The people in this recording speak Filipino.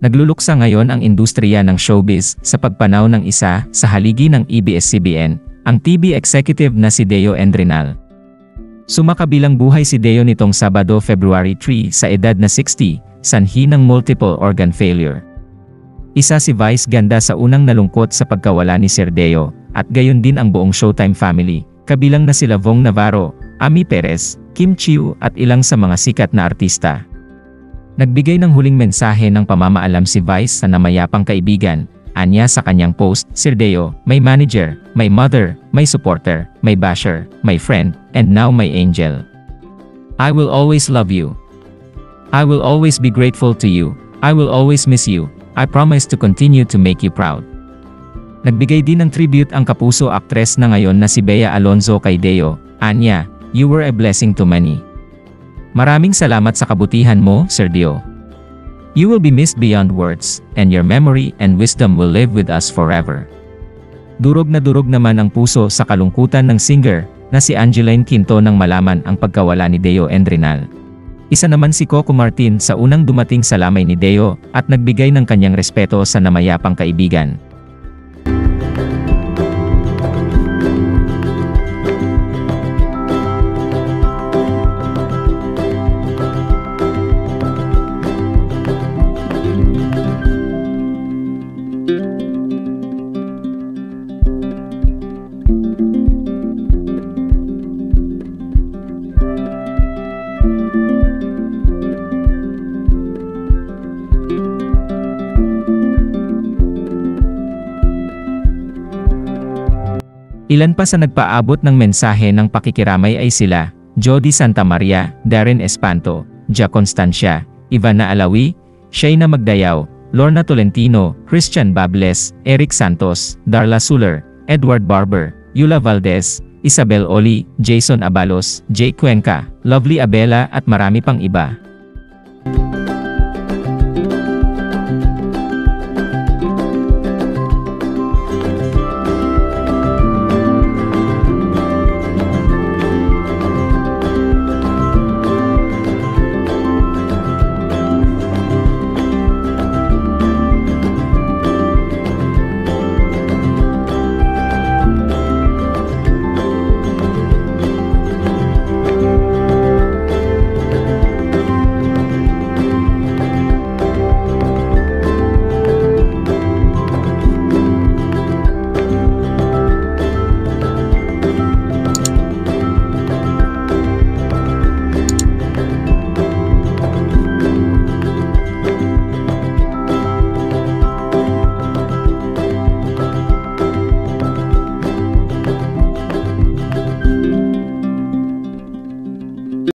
Nagluluksa ngayon ang industriya ng showbiz sa pagpanaw ng isa sa haligi ng ABS-CBN, ang TV executive na si Deo Endrinal. Sumakabilang buhay si Deo nitong Sabado, February 3 sa edad na 60, sanhi ng multiple organ failure. Isa si Vice ganda sa unang nalungkot sa pagkawala ni Sir Deo, at gayon din ang buong Showtime family, kabilang na sila Vong Navarro, Ami Perez, Kim Chiu at ilang sa mga sikat na artista. Nagbigay ng huling mensahe ng pamamaalam si Vice sa namayapang kaibigan. Anya sa kanyang post, Sir Deo, my manager, my mother, my supporter, my basher, my friend, and now my angel. I will always love you. I will always be grateful to you. I will always miss you. I promise to continue to make you proud. Nagbigay din ng tribute ang kapuso actress na ngayon na si Bea Alonzo kay Deo. Anya, you were a blessing to many. Maraming salamat sa kabutihan mo, Sir Deo. You will be missed beyond words, and your memory and wisdom will live with us forever. Durog na durog naman ang puso sa kalungkutan ng singer na si Angeline Quinto nang malaman ang pagkawala ni Deo Endrinal. Isa naman si Coco Martin sa unang dumating sa lamay ni Deo at nagbigay ng kanyang respeto sa namayapang kaibigan. Ilan pa sa nagpaabot ng mensahe ng pakikiramay ay sila, Jody Santa Maria, Darren Espanto, Ja Constancia, Ivana Alawi, Shayna Magdayaw, Lorna Tolentino, Christian Bables, Eric Santos, Darla Suler, Edward Barber, Yula Valdez, Isabel Oli, Jason Abalos, Jay Cuenca, Lovely Abela at marami pang iba.